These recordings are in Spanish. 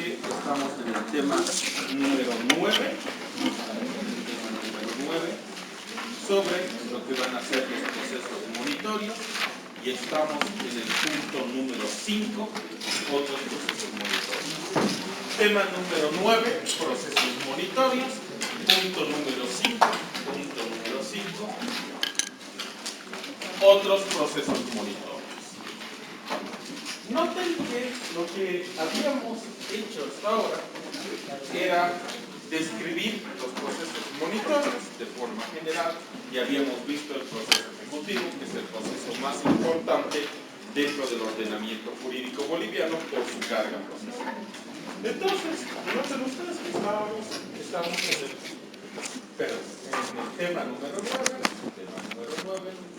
que estamos en el tema número 9, sobre lo que van a ser los procesos monitorios, y estamos en el punto número 5, otros procesos monitorios. Tema número 9, procesos monitorios. Punto número 5, otros procesos monitorios. Noten que lo que habíamos hecho hasta ahora era describir los procesos monitorios de forma general, y habíamos visto el proceso ejecutivo, que es el proceso más importante dentro del ordenamiento jurídico boliviano por su carga procesal. Entonces, noten ustedes que estamos en el tema número 9,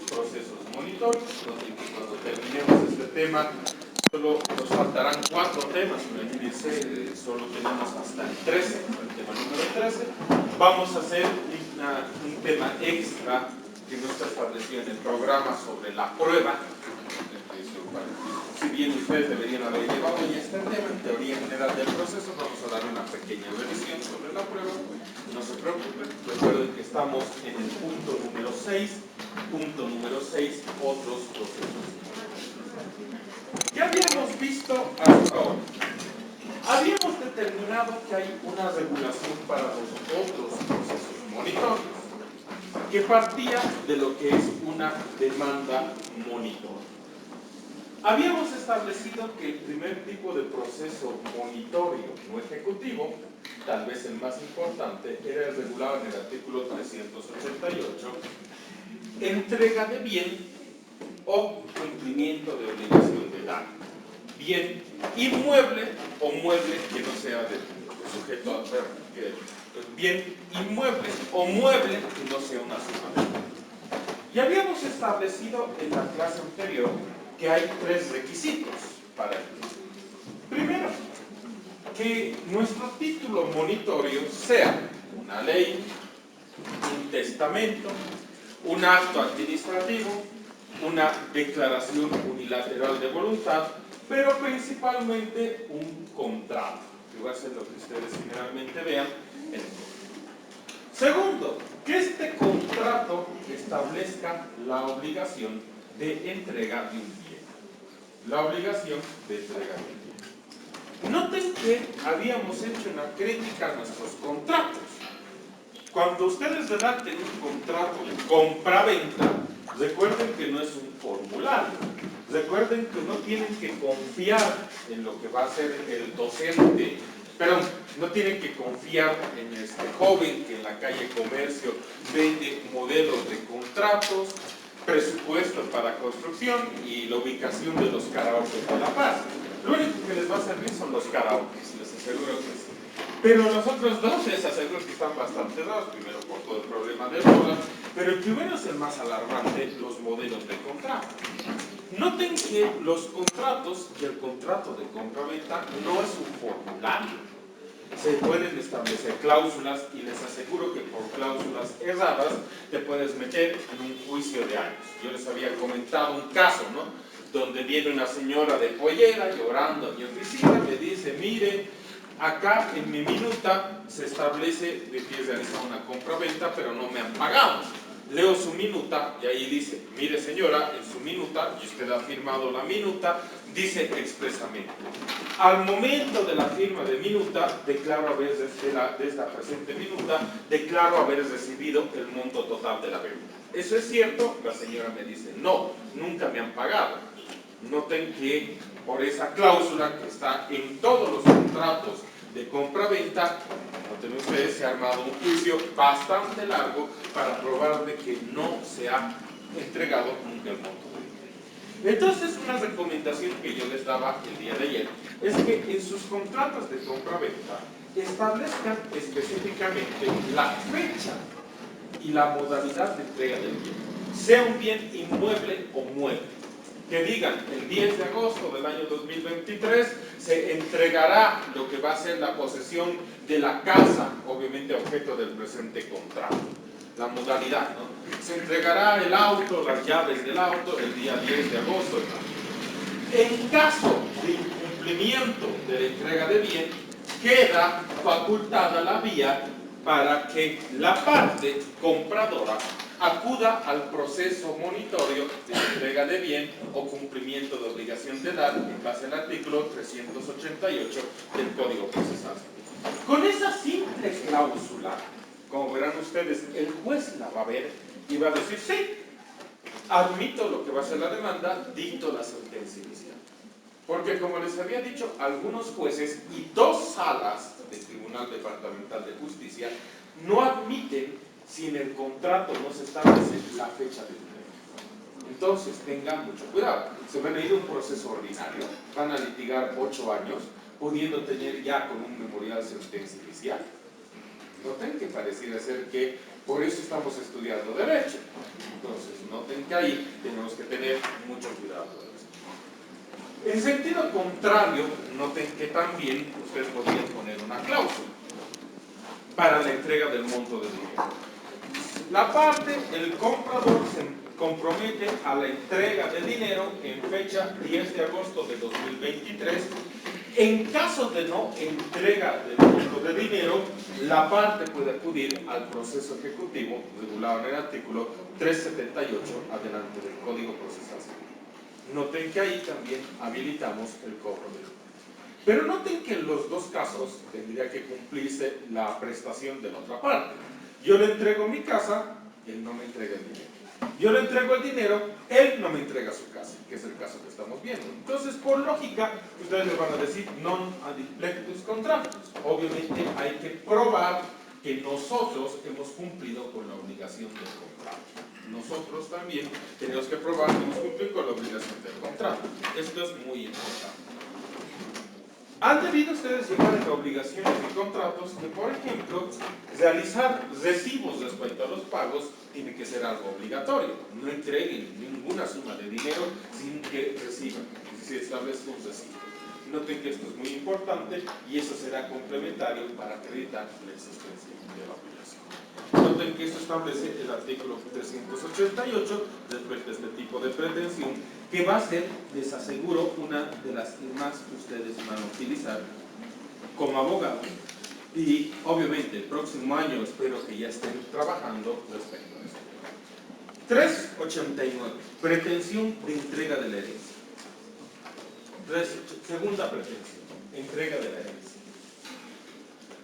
procesos monitorios, donde cuando terminemos este tema, solo nos faltarán 4 temas, solo tenemos hasta el 13, el tema número 13. Vamos a hacer un tema extra que no está establecido en el programa sobre la prueba. Si bien ustedes deberían haber llevado ya este tema, en teoría general del proceso, vamos a dar una pequeña revisión sobre la prueba. No se preocupen, recuerden que estamos en el punto número 6, otros procesos. ¿Qué habíamos visto hasta ahora? Habíamos determinado que hay una regulación para los otros procesos monitorios, que partía de lo que es una demanda monitor. Habíamos establecido que el primer tipo de proceso monitorio no ejecutivo, tal vez el más importante, era el regulado en el artículo 388, entrega de bien o cumplimiento de obligación de daño. Bien inmueble o mueble que no sea del sujeto adverso, bien inmueble o mueble que no sea una suma de daño. Y habíamos establecido en la clase anterior que hay 3 requisitos para ello. Primero, que nuestro título monitorio sea una ley, un testamento, un acto administrativo, una declaración unilateral de voluntad, pero principalmente un contrato, que va a ser lo que ustedes generalmente vean en el texto. Segundo, que este contrato establezca la obligación de entrega de un bien. La obligación de entrega de un bien. Noten que habíamos hecho una crítica a nuestros contratos. Cuando ustedes redacten un contrato de compra-venta, recuerden que no es un formulario. Recuerden que no tienen que confiar en lo que va a ser el docente, perdón, no tienen que confiar en este joven que en la calle Comercio vende modelos de contratos, presupuestos para construcción y la ubicación de los karaokes de La Paz. Lo único que les va a servir son los karaokes, les aseguro que sí. Pero los otros dos les aseguro que están bastante dados, primero por todo el problema del dólar, pero el primero es el más alarmante, los modelos de contrato. Noten que los contratos y el contrato de compra-venta no es un formulario. Se pueden establecer cláusulas y les aseguro que por cláusulas erradas te puedes meter en un juicio de años. Yo les había comentado un caso, ¿no? Donde viene una señora de pollera llorando a mi oficina, me dice, mire, acá en mi minuta se establece de que he realizado una compra-venta, pero no me han pagado. Leo su minuta y ahí dice, mire señora, en su minuta, y usted ha firmado la minuta, dice expresamente, al momento de la firma de minuta, declaro haber, de esta presente minuta, declaro haber recibido el monto total de la venta. ¿Eso es cierto? La señora me dice, no, nunca me han pagado. Noten que por esa cláusula que está en todos los contratos de compra-venta, noten ustedes, se ha armado un juicio bastante largo para probar de que no se ha entregado nunca el monto de dinero. Entonces, una recomendación que yo les daba el día de ayer es que en sus contratos de compra-venta establezcan específicamente la fecha y la modalidad de entrega del bien, sea un bien inmueble o mueble. Que digan, el 10 de agosto del año 2023 se entregará lo que va a ser la posesión de la casa, obviamente objeto del presente contrato. La modalidad, ¿no? Se entregará el auto, las llaves del auto, el día 10 de agosto. En caso de incumplimiento de la entrega de bien, queda facultada la vía para que la parte compradora acuda al proceso monitorio de entrega de bien o cumplimiento de obligación de dar en base al artículo 388 del Código Procesal. Con esa simple cláusula, como verán ustedes, el juez la va a ver y va a decir, sí, admito lo que va a ser la demanda, dicto la sentencia inicial. Porque como les había dicho, algunos jueces y 2 salas del Tribunal Departamental de Justicia no admiten si en el contrato no se establece la fecha de entrega. Entonces tengan mucho cuidado. Se van a ir a un proceso ordinario, van a litigar 8 años, pudiendo tener ya con un memorial sentencia inicial. Noten que pareciera ser que por eso estamos estudiando derecho. Entonces noten que ahí tenemos que tener mucho cuidado. En sentido contrario, noten que también ustedes podrían poner una cláusula para la entrega del monto de dinero. La parte, el comprador se compromete a la entrega de dinero en fecha 10 de agosto de 2023. En caso de no entrega del monto de dinero, la parte puede acudir al proceso ejecutivo regulado en el artículo 378 adelante del Código Procesal Civil. Noten que ahí también habilitamos el cobro de dinero. Pero noten que en los 2 casos tendría que cumplirse la prestación de la otra parte. Yo le entrego mi casa, él no me entrega el dinero. Yo le entrego el dinero, él no me entrega su casa, que es el caso que estamos viendo. Entonces, por lógica, ustedes le van a decir non adiplectus contractus. Obviamente hay que probar que nosotros hemos cumplido con la obligación del contrato. Nosotros también tenemos que probar que hemos cumplido con la obligación del contrato. Esto es muy importante. Han debido ustedes llevar en obligaciones y contratos que, por ejemplo, realizar recibos respecto a los pagos tiene que ser algo obligatorio. No entreguen ninguna suma de dinero sin que reciban, si se establece un recibo. Noten que esto es muy importante y eso será complementario para acreditar la existencia de la obligación. Noten que esto establece el artículo 388 respecto a este tipo de pretensión, que va a ser, les aseguro, una de las que más ustedes van a utilizar como abogados. Y obviamente el próximo año espero que ya estén trabajando respecto a esto. 389. Pretensión de entrega de la herencia. Segunda pretensión, entrega de la herencia.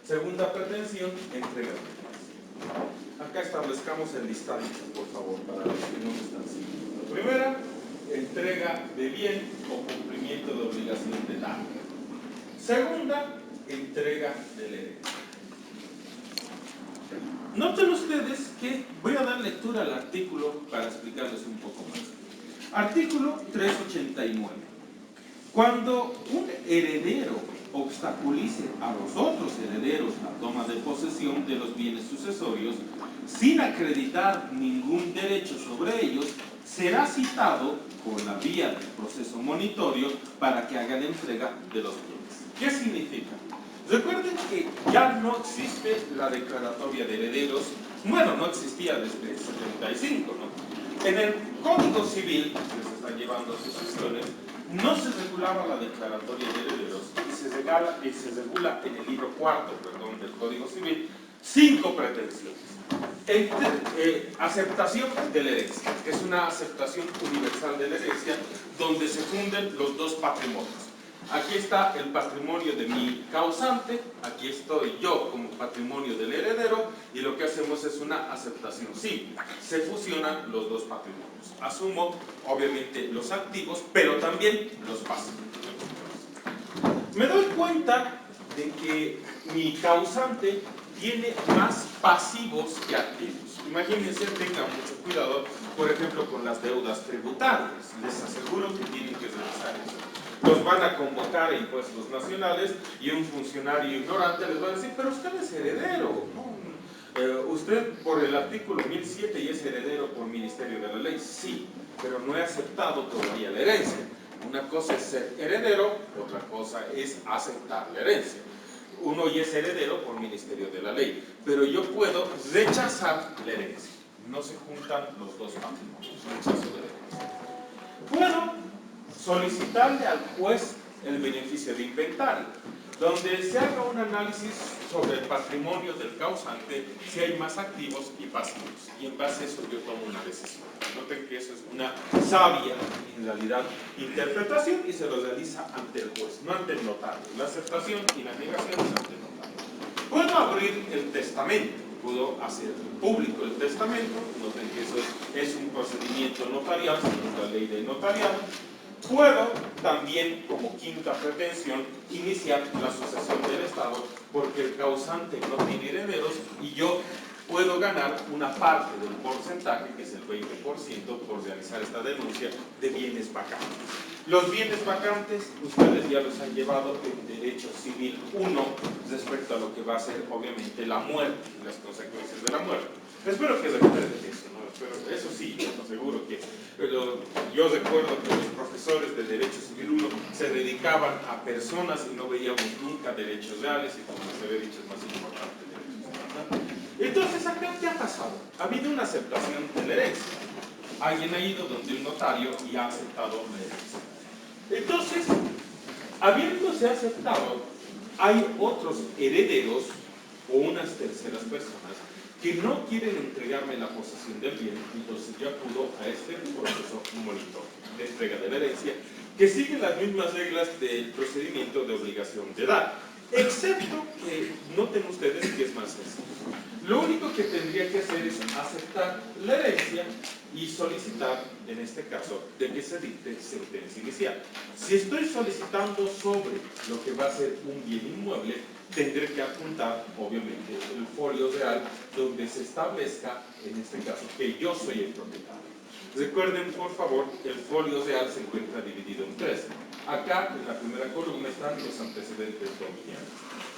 Segunda pretensión, entrega de la herencia. Acá establezcamos el listadito, por favor, para los que no me están siguiendo. La primera, entrega de bien o cumplimiento de obligación de dar. Segunda, entrega de la herencia. Noten ustedes que voy a dar lectura al artículo para explicarles un poco más. Artículo 389. Cuando un heredero obstaculice a los otros herederos la toma de posesión de los bienes sucesorios sin acreditar ningún derecho sobre ellos, será citado por la vía del proceso monitorio para que hagan entrega de los bienes. ¿Qué significa? Recuerden que ya no existe la declaratoria de herederos. Bueno, no existía desde el 75, ¿no? En el Código Civil, que se están llevando a sus sesiones, no se regulaba la declaratoria de herederos y se regula en el libro cuarto, del Código Civil 5 pretensiones. Aceptación de la herencia, que es una aceptación universal de la herencia donde se funden los 2 patrimonios. Aquí está el patrimonio de mi causante, aquí estoy yo como patrimonio del heredero y lo que hacemos es una aceptación simple. Se fusionan los 2 patrimonios. Asumo obviamente los activos, pero también los pasivos. Me doy cuenta de que mi causante tiene más pasivos que activos. Imagínense, tengan mucho cuidado, por ejemplo, con las deudas tributarias. Les aseguro que tienen que revisar eso. Los van a convocar a impuestos nacionales y un funcionario ignorante les va a decir, pero usted es heredero, ¿no? Usted por el artículo 1007 y es heredero por ministerio de la ley, sí, pero no he aceptado todavía la herencia. Una cosa es ser heredero, otra cosa es aceptar la herencia. Uno ya es heredero por ministerio de la ley, pero yo puedo rechazar la herencia. No se juntan los 2 patrimonios, rechazo de la herencia. Puedo solicitarle al juez el beneficio de inventario. donde se haga un análisis sobre el patrimonio del causante, si hay más activos y pasivos. Y en base a eso yo tomo una decisión. Noten que eso es una sabia, en realidad, interpretación y se lo realiza ante el juez, no ante el notario. La aceptación y la negación es ante el notario. Puedo abrir el testamento, puedo hacer público el testamento, noten que eso es un procedimiento notarial, según la ley del notariado. Puedo también, como quinta pretensión, iniciar la sucesión del Estado porque el causante no tiene herederos y yo puedo ganar una parte del porcentaje, que es el 20%, por realizar esta denuncia de bienes vacantes. Los bienes vacantes, ustedes ya los han llevado en Derecho Civil 1 respecto a lo que va a ser, obviamente, la muerte y las consecuencias de la muerte. Espero que recuerden eso, ¿no? Pero eso sí, yo aseguro que yo recuerdo que los profesores de Derecho Civil 1 se dedicaban a personas y no veíamos nunca derechos reales y, como les había dicho, es más importante derechos reales, ¿no? Entonces, acá, ¿qué ha pasado? Ha habido una aceptación de la herencia. Alguien ha ido donde el notario y ha aceptado la herencia. Entonces, habiéndose aceptado, hay otros herederos o unas terceras personas que no quieren entregarme la posesión del bien, entonces yo acudo a este proceso monitor de entrega de la herencia, que sigue las mismas reglas del procedimiento de obligación de dar, excepto que noten ustedes que es más sencillo. Lo único que tendría que hacer es aceptar la herencia y solicitar, en este caso, de que se dicte sentencia inicial. Si estoy solicitando sobre lo que va a ser un bien inmueble, tendré que apuntar, obviamente, el folio real donde se establezca, en este caso, que yo soy el propietario. Recuerden, por favor, que el folio real se encuentra dividido en tres. Acá, en la primera columna, están los antecedentes dominiales.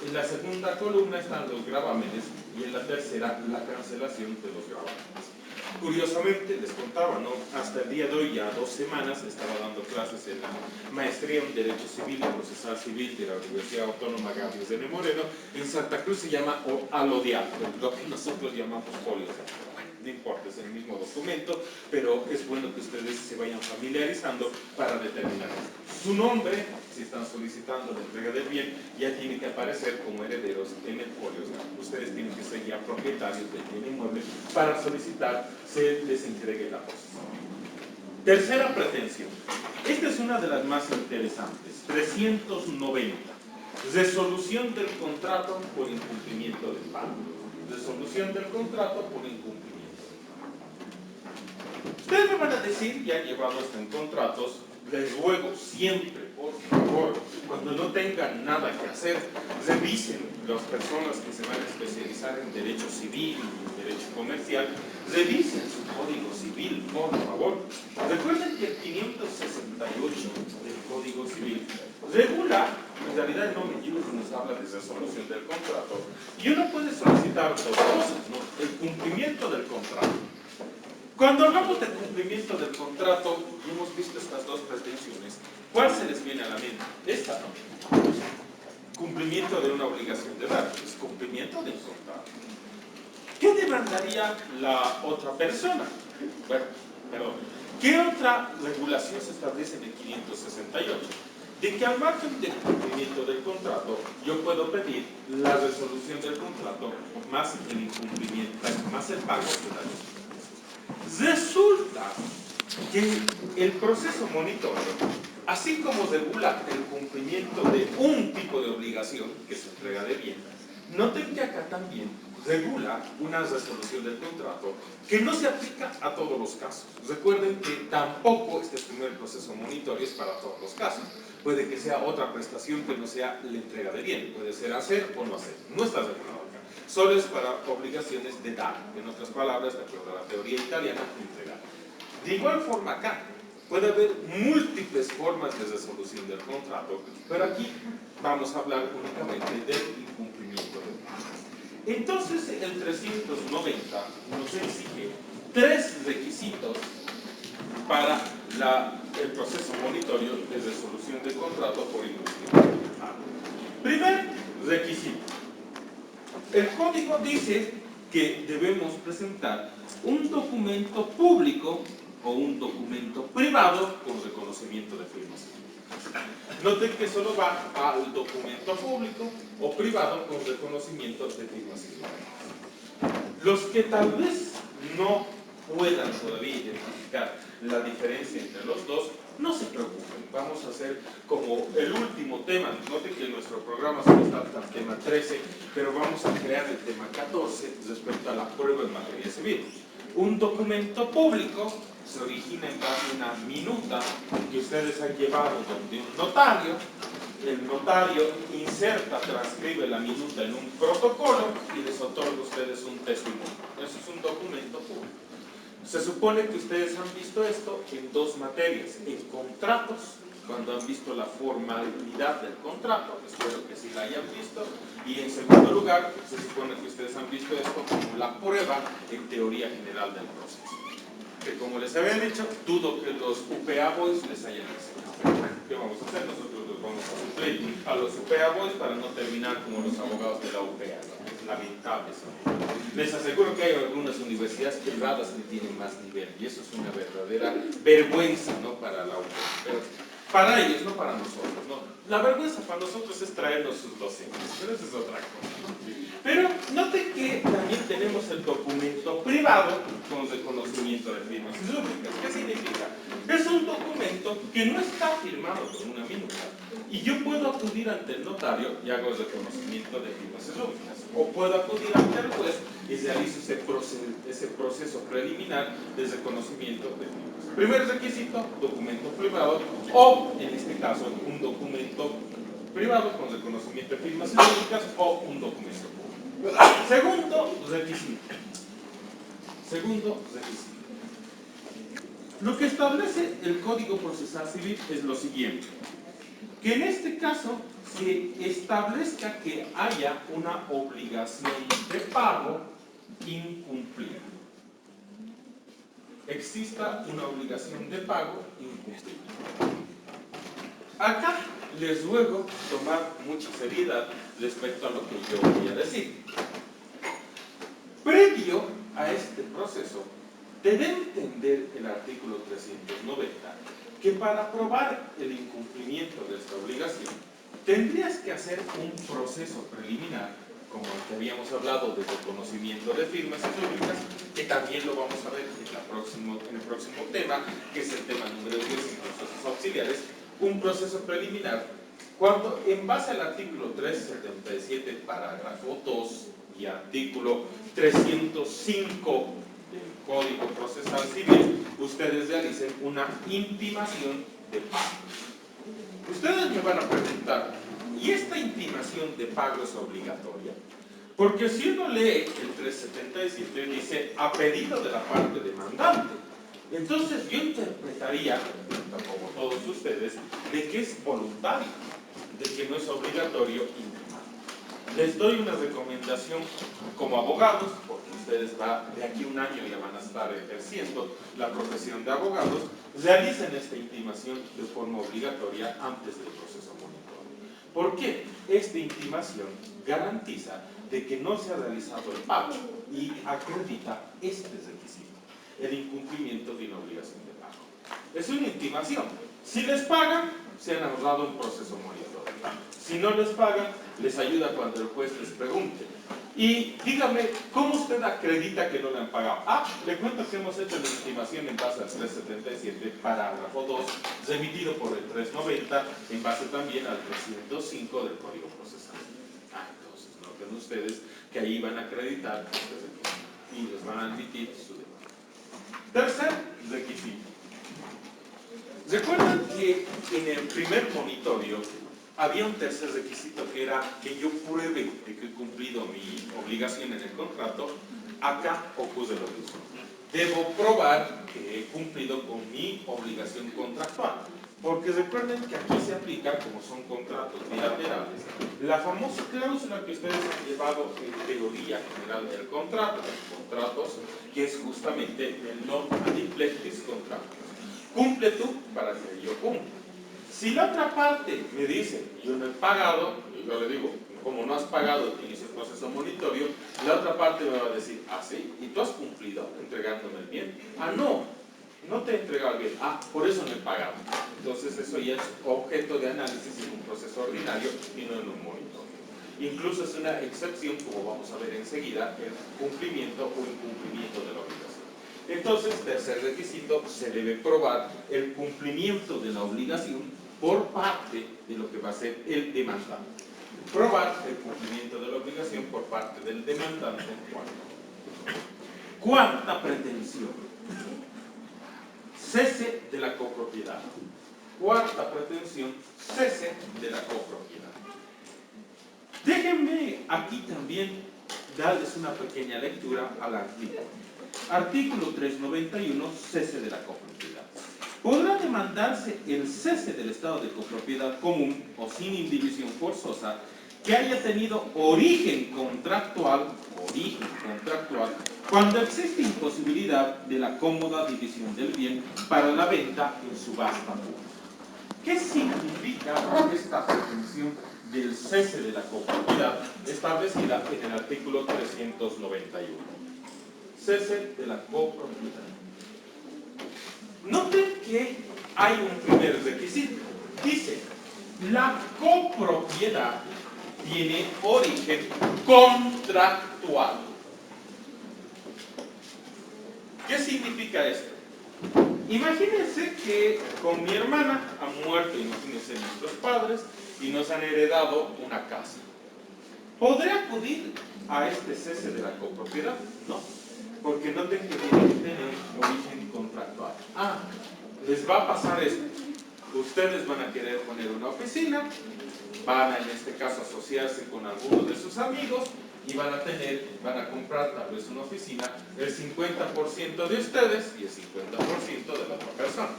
En la segunda columna están los gravámenes y en la tercera, la cancelación de los gravámenes. Curiosamente, les contaba, ¿no? Hasta el día de hoy, ya 2 semanas, estaba dando clases en la maestría en Derecho Civil y Procesal Civil de la Universidad Autónoma Gabriel de Moreno. En Santa Cruz se llama alodial, lo que nosotros llamamos folios. Bueno, no importa, es el mismo documento, pero es bueno que ustedes se vayan familiarizando para determinar su nombre. Si están solicitando la entrega del bien, ya tiene que aparecer como herederos en el folio. Ustedes tienen que ser ya propietarios del bien inmueble para solicitar se les entregue la posesión. Tercera pretensión. Esta es una de las más interesantes. 390. Resolución del contrato por incumplimiento del pago. Resolución del contrato por incumplimiento del pago. Ustedes me van a decir, ya han llevado esto en contratos, les ruego siempre, por favor, cuando no tengan nada que hacer, revisen las personas que se van a especializar en derecho civil y en derecho comercial, revisen su código civil, por favor. Recuerden que el 568 del código civil regula, en realidad no me libro nos habla de resolución del contrato, y uno puede solicitar dos cosas, ¿no? El cumplimiento del contrato. Cuando hablamos de cumplimiento del contrato, y hemos visto estas dos pretensiones, ¿cuál se les viene a la mente? Esta, ¿no? Cumplimiento de una obligación de dar, es cumplimiento del contrato. ¿Qué demandaría la otra persona? Bueno, perdón. ¿Qué otra regulación se establece en el 568? De que al margen del cumplimiento del contrato, yo puedo pedir la resolución del contrato más el incumplimiento, más el pago de la resolución. Resulta que el proceso monitoreo, así como regula el cumplimiento de un tipo de obligación, que es entrega de bien, noten que acá también regula una resolución del contrato que no se aplica a todos los casos. Recuerden que tampoco este primer proceso monitoreo es para todos los casos. Puede que sea otra prestación que no sea la entrega de bien, puede ser hacer o no hacer, no está regulado acá. Solo es para obligaciones de dar, en otras palabras, de acuerdo a la teoría italiana, entregar. De igual forma acá, puede haber múltiples formas de resolución del contrato, pero aquí vamos a hablar únicamente del incumplimiento del pago. Entonces, el 390 nos exige 3 requisitos para el proceso monitorio de resolución del contrato por incumplimiento del pago. Primer requisito. El código dice que debemos presentar un documento público o un documento privado con reconocimiento de firmas. Noten que solo va al documento público o privado con reconocimiento de firmas y los que tal vez no puedan todavía identificar la diferencia entre los dos, no se preocupen, vamos a hacer como el último tema. Noten que nuestro programa solo está hasta el tema 13, pero vamos a crear el tema 14 respecto a la prueba en materia civil. Un documento público se origina en base a una minuta que ustedes han llevado donde un notario. El notario inserta, transcribe la minuta en un protocolo y les otorga a ustedes un testimonio. Eso es un documento público. Se supone que ustedes han visto esto en dos materias: en contratos, cuando han visto la formalidad del contrato, espero que sí la hayan visto, y en segundo lugar, se supone que ustedes han visto esto como la prueba en teoría general del proceso. Que como les había dicho, dudo que los UPA Boys les hayan enseñado. ¿Qué vamos a hacer? Nosotros los vamos a suplir a los UPA Boys para no terminar como los abogados de la UPA. Es lamentable eso. Les aseguro que hay algunas universidades privadas que tienen más nivel, y eso es una verdadera vergüenza, ¿no?, para la UPA. Pero para ellos, no para nosotros, ¿no? La vergüenza para nosotros es traernos sus docentes, pero eso es otra cosa, ¿no? Pero noten que también tenemos el documento privado con reconocimiento de firmas y rúbricas. ¿Qué significa? Es un documento que no está firmado con una minuta y yo puedo acudir ante el notario y hago el reconocimiento de firmas y rúbricas, o puedo acudir ante el juez y realizo ese proceso preliminar de reconocimiento de firmas. Primer requisito: documento privado, o en este caso un documento privado con reconocimiento de firmas y rúbricas, o un documento público. Segundo requisito. Lo que establece el Código Procesal Civil es lo siguiente: que en este caso se establezca que haya una obligación de pago incumplida. Exista una obligación de pago incumplida. Acá les ruego tomar mucha seriedad respecto a lo que yo voy a decir. Previo a este proceso, debe entender el artículo 390 que para probar el incumplimiento de esta obligación tendrías que hacer un proceso preliminar, como el que habíamos hablado de reconocimiento de firmas y rúbricas, que también lo vamos a ver en el próximo tema, que es el tema número 10, procesos auxiliares. Un proceso preliminar, cuando en base al artículo 377, parágrafo 2 y artículo 305 del Código Procesal Civil, ustedes realicen una intimación de pago. Ustedes me van a preguntar, ¿y esta intimación de pago es obligatoria? Porque si uno lee el 377, dice a pedido de la parte demandante. Entonces yo interpretaría, como todos ustedes, de que es voluntario, de que no es obligatorio intimar. Les doy una recomendación como abogados, porque ustedes de aquí a un año ya van a estar ejerciendo la profesión de abogados. Realicen esta intimación de forma obligatoria antes del proceso monitorio. ¿Por qué? Esta intimación garantiza de que no se ha realizado el pago y acredita este requisito: el incumplimiento de una obligación de pago. Es una intimación. Si les pagan, se han ahorrado un proceso monitorio. Si no les pagan, les ayuda cuando el juez les pregunte: y dígame, ¿cómo usted acredita que no le han pagado? Le cuento que hemos hecho la intimación en base al 377, parágrafo 2, remitido por el 390, en base también al 305 del Código Procesal. Entonces, noten ustedes que ahí van a acreditar y les van a admitir su demanda. Tercer requisito. ¿Recuerdan que en el primer monitorio había un tercer requisito, que era que yo pruebe de que he cumplido mi obligación en el contrato? Acá ocurre lo mismo. Debo probar que he cumplido con mi obligación contractual. Porque recuerden que aquí se aplica, como son contratos bilaterales, la famosa cláusula que ustedes han llevado en teoría general del contrato, que es justamente el non adiplectis contractus. Cumple tú para que yo cumpla. Si la otra parte me dice, yo no he pagado, yo le digo, como no has pagado, tienes el proceso monitorio, la otra parte me va a decir, sí, ¿y tú has cumplido entregándome el bien? No, no te he entregado el bien, por eso no he pagado. Entonces eso ya es objeto de análisis en un proceso ordinario y no en un monitoreo. Incluso es una excepción, como vamos a ver enseguida, el cumplimiento o incumplimiento de la obligación. Entonces, tercer requisito, se debe probar el cumplimiento de la obligación por parte de lo que va a ser el demandante. Probar el cumplimiento de la obligación por parte del demandante. Cuarta pretensión, cese de la copropiedad. Cuarta pretensión, cese de la copropiedad. Déjenme aquí también darles una pequeña lectura al artículo. Artículo 391, cese de la copropiedad. Podrá demandarse el cese del estado de copropiedad común o sin indivisión forzosa que haya tenido origen contractual, cuando existe imposibilidad de la cómoda división del bien para la venta en subasta pública. ¿Qué significa esta pretensión del cese de la copropiedad establecida en el artículo 391? Cese de la copropiedad. Noten que hay un primer requisito. Dice, la copropiedad tiene origen contractual. ¿Qué significa esto? Imagínense que con mi hermana han muerto, imagínense nuestros padres, y nos han heredado una casa. ¿Podré acudir a este cese de la copropiedad? No, porque no tiene que tener origen contractual. Les va a pasar esto. Ustedes van a querer poner una oficina, van a, en este caso, asociarse con alguno de sus amigos y van a comprar tal vez una oficina, el 50% de ustedes y el 50% de la otra persona.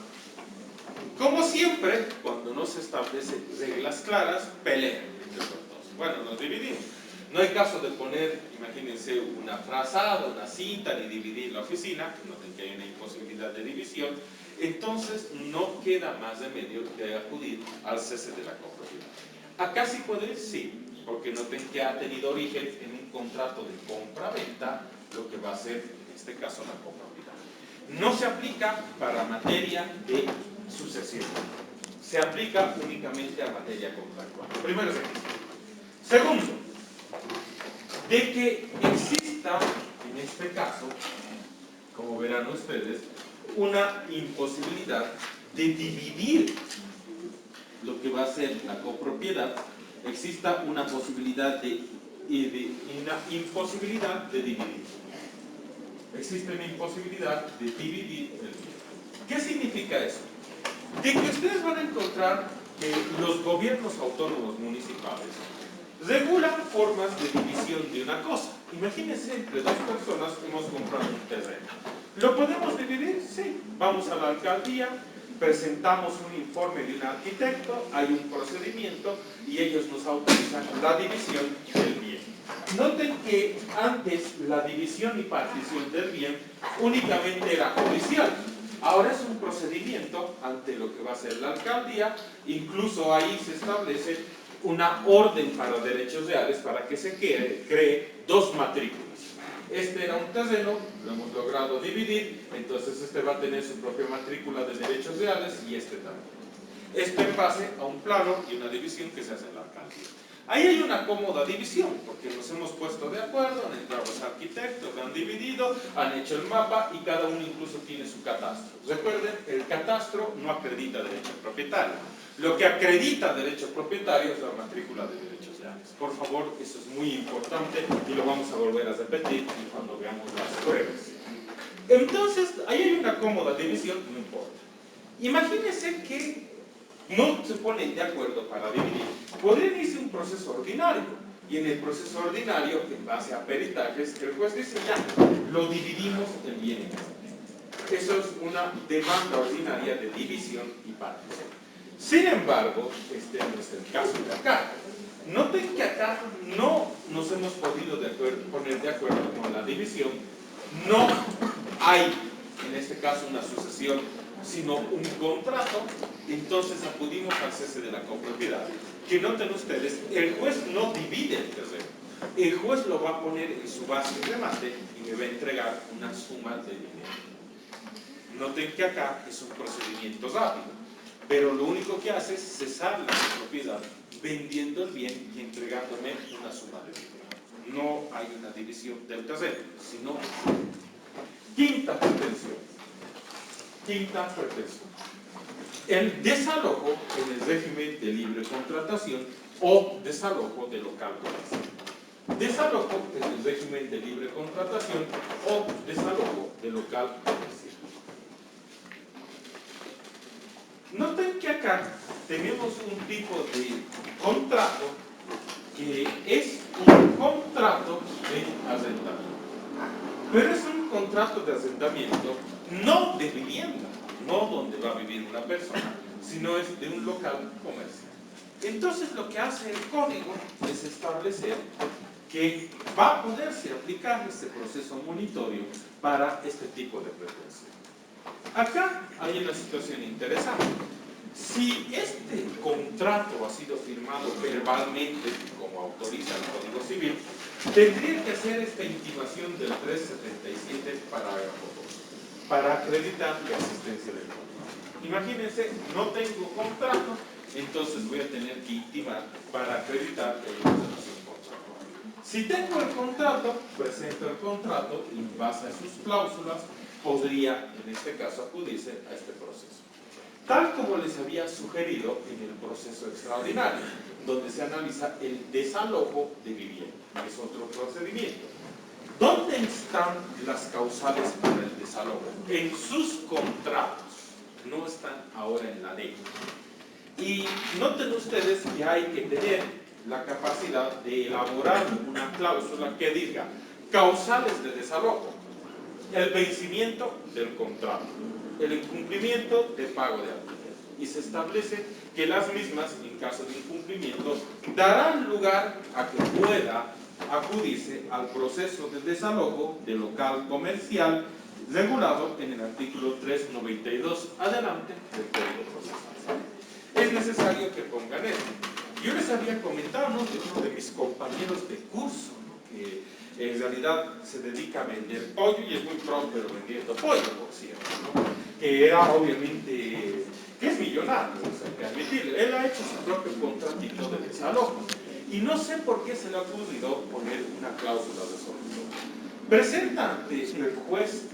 Como siempre, cuando no se establecen reglas claras, pelean entre los dos. Bueno, nos dividimos. No hay caso de poner, imagínense, una frazada, una cinta, ni dividir la oficina, noten que hay una imposibilidad de división. Entonces, no queda más remedio que acudir al cese de la copropiedad. ¿Acá sí puede ir? Sí, porque noten que ha tenido origen en un contrato de compra-venta, lo que va a ser, en este caso, la copropiedad. No se aplica para materia de sucesión. Se aplica únicamente a materia contractual. Primero requisito. Segundo, de que exista, en este caso, como verán ustedes, una imposibilidad de dividir lo que va a ser la copropiedad, exista una posibilidad una imposibilidad de dividir. Existe una imposibilidad de dividir el bien. ¿Qué significa eso? De que ustedes van a encontrar que los gobiernos autónomos municipales regulan formas de división de una cosa. Imagínense, entre dos personas hemos comprado un terreno. ¿Lo podemos dividir? Sí. Vamos a la alcaldía, presentamos un informe de un arquitecto, hay un procedimiento y ellos nos autorizan la división del bien. Noten que antes la división y partición del bien únicamente era judicial. Ahora es un procedimiento ante lo que va a ser la alcaldía, incluso ahí se establece una orden para derechos reales para que se cree dos matrículas. Este era un terreno, lo hemos logrado dividir, entonces este va a tener su propia matrícula de derechos reales y este también. Esto en base a un plano y una división que se hace en la alcaldía. Ahí hay una cómoda división, porque nos hemos puesto de acuerdo, han entrado los arquitectos, lo han dividido, han hecho el mapa y cada uno incluso tiene su catastro. Recuerden, el catastro no acredita derecho propietario. Lo que acredita derecho propietario es la matrícula de derechos reales. Por favor, eso es muy importante y lo vamos a volver a repetir cuando veamos las pruebas. Entonces, ahí hay una cómoda división, no importa. Imagínense que no se ponen de acuerdo para dividir. Podrían irse un proceso ordinario y en el proceso ordinario, en base a peritajes, el juez dice ya, lo dividimos en bien en mal. Eso es una demanda ordinaria de división y partición. Sin embargo, este no es el caso de acá. Noten que acá no nos hemos podido poner de acuerdo con la división. No hay, en este caso, una sucesión, sino un contrato. Entonces acudimos al cese de la copropiedad. Que noten ustedes, el juez no divide el terreno. El juez lo va a poner en su base de remate y me va a entregar una suma de dinero. Noten que acá es un procedimiento rápido, pero lo único que hace es cesar la propiedad vendiendo el bien y entregándome una suma de dinero. No hay una división del terreno, sino quinta pretensión. Quinta pretensión. El desalojo en el régimen de libre contratación o desalojo de local comercial. Desalojo en el régimen de libre contratación o desalojo de local comercial. Noten que acá tenemos un tipo de contrato que es un contrato de arrendamiento. Pero es un contrato de arrendamiento no de vivienda, no donde va a vivir una persona, sino es de un local comercial. Entonces lo que hace el código es establecer que va a poderse aplicar este proceso monitorio para este tipo de pretensión. Acá hay una situación interesante. Si este contrato ha sido firmado verbalmente, como autoriza el Código Civil, tendría que hacer esta intimación del 377, parágrafo 2, para acreditar la existencia del contrato. Imagínense, no tengo contrato, entonces voy a tener que intimar para acreditar que hay una relación contractual. Si tengo el contrato, presento el contrato y en base a sus cláusulas podría, en este caso, acudirse a este proceso. Tal como les había sugerido en el proceso extraordinario, donde se analiza el desalojo de vivienda, que es otro procedimiento. ¿Dónde están las causales para el desalojo? En sus contratos, no están ahora en la ley. Y noten ustedes que hay que tener la capacidad de elaborar una cláusula que diga causales de desalojo: el vencimiento del contrato, el incumplimiento de pago de alquiler. Y se establece que las mismas, en caso de incumplimiento, darán lugar a que pueda acudirse al proceso de desalojo del local comercial regulado en el artículo 392 adelante del Código Procesal. Es necesario que pongan esto. Yo les había comentado, ¿no?, de uno de mis compañeros de curso, ¿no?, que en realidad se dedica a vender pollo y es muy próspero vendiendo pollo, por cierto, ¿no?, que era obviamente, que es millonario, hay que admitirlo. Él ha hecho su propio contratito de desalojo y no sé por qué se le ha ocurrido poner una cláusula de resolutoria. Presenta ante el juez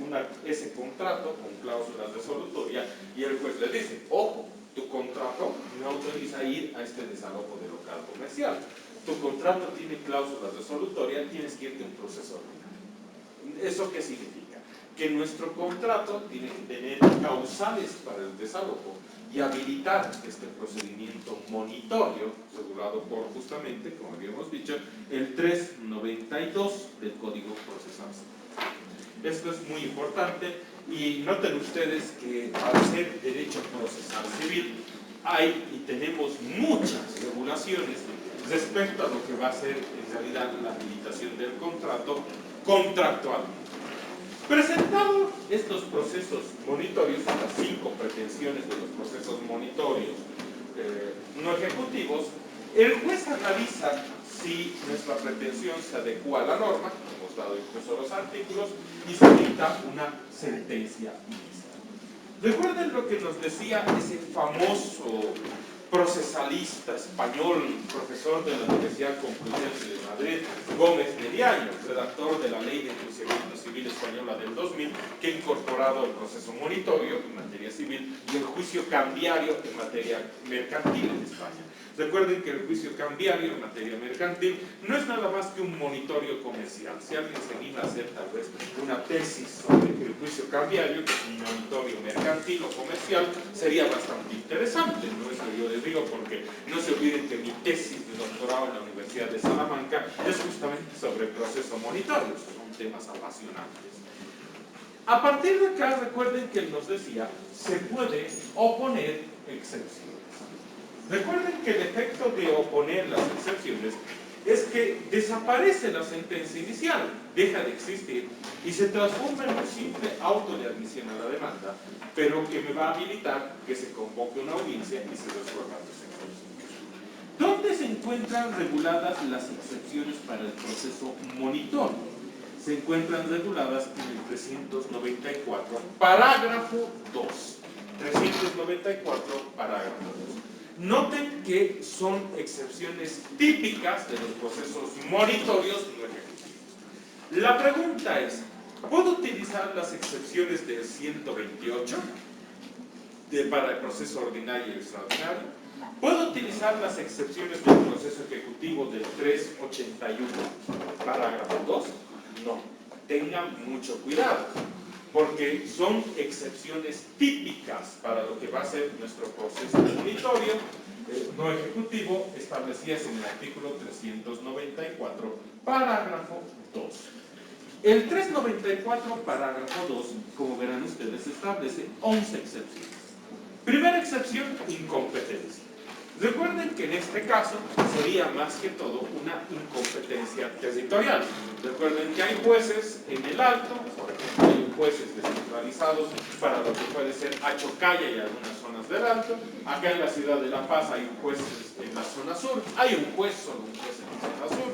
ese contrato con cláusulas de resolutoria y el juez le dice: ojo, tu contrato no autoriza ir a este desalojo de local comercial. Tu contrato tiene cláusulas resolutorias, tienes que irte a un proceso ordinario. ¿Eso qué significa? Que nuestro contrato tiene que tener causales para el desalojo y habilitar este procedimiento monitorio, regulado por, justamente, como habíamos dicho, el 392 del Código Procesal Civil. Esto es muy importante y noten ustedes que al ser derecho procesal civil hay y tenemos muchas regulaciones respecto a lo que va a ser en realidad la habilitación del contrato contractualmente. Presentados estos procesos monitorios, las 5 pretensiones de los procesos monitorios no ejecutivos, el juez analiza si nuestra pretensión se adecua a la norma, hemos dado incluso los artículos, y se dicta una sentencia inicial. Recuerden lo que nos decía ese famoso procesalista español, profesor de la Universidad Complutense de Madrid, Gómez de Diaño, redactor de la Ley de Enjuiciamiento Civil Española del 2000, que ha incorporado el proceso monitorio en materia civil y el juicio cambiario en materia mercantil en España. Recuerden que el juicio cambiario en materia mercantil no es nada más que un monitorio comercial. Si alguien se anima a hacer tal vez una tesis sobre el juicio cambiario, que es un monitorio mercantil o comercial, sería bastante interesante. No es que yo les digo, porque no se olviden que mi tesis de doctorado en la Universidad de Salamanca es justamente sobre el proceso monitorio. Son temas apasionantes. A partir de acá, recuerden que él nos decía, se puede oponer excepciones. Recuerden que el efecto de oponer las excepciones es que desaparece la sentencia inicial, deja de existir y se transforma en un simple auto de admisión a la demanda, pero que me va a habilitar que se convoque una audiencia y se resuelvan las excepciones. ¿Dónde se encuentran reguladas las excepciones para el proceso monitorio? se encuentran reguladas en el 394, parágrafo 2. 394, parágrafo 2. Noten que son excepciones típicas de los procesos monitorios no ejecutivos. La pregunta es, ¿puedo utilizar las excepciones del 128 para el proceso ordinario y extraordinario? ¿Puedo utilizar las excepciones del proceso ejecutivo del 381, parágrafo 2? No. Tengan mucho cuidado, porque son excepciones típicas para lo que va a ser nuestro proceso de monitorio no ejecutivo, establecidas en el artículo 394, parágrafo 2. El 394, parágrafo 2, como verán ustedes, establece 11 excepciones. Primera excepción, incompetencia. Recuerden que en este caso sería más que todo una incompetencia territorial. Recuerden que hay jueces en el Alto, por ejemplo, hay jueces descentralizados para lo que puede ser Achocaya y algunas zonas del Alto. Acá en la ciudad de La Paz hay jueces en la zona sur, hay un juez, solo un juez en la zona sur.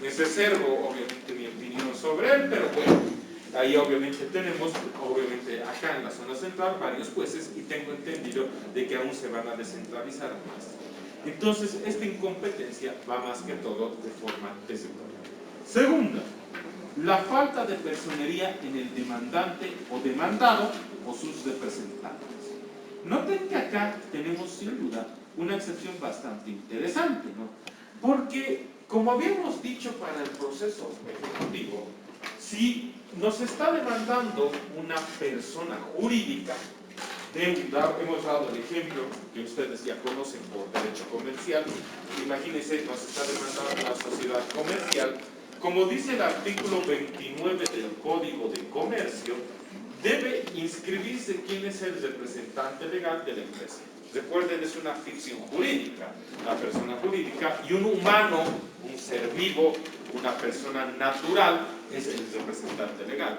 Me reservo obviamente mi opinión sobre él, pero bueno, ahí obviamente tenemos, acá en la zona central, varios jueces y tengo entendido de que aún se van a descentralizar más. Entonces, esta incompetencia va más que todo de forma territorial. Segunda, la falta de personería en el demandante o demandado o sus representantes. Noten que acá tenemos sin duda una excepción bastante interesante, ¿no? Porque, como habíamos dicho para el proceso ejecutivo, si nos está demandando una persona jurídica, hemos dado el ejemplo que ustedes ya conocen por derecho comercial, imagínense, nos está demandando una sociedad comercial, como dice el artículo 29 del Código de Comercio, debe inscribirse quién es el representante legal de la empresa. Recuerden, es una ficción jurídica, la persona jurídica, y un humano, un ser vivo, una persona natural, es el representante legal.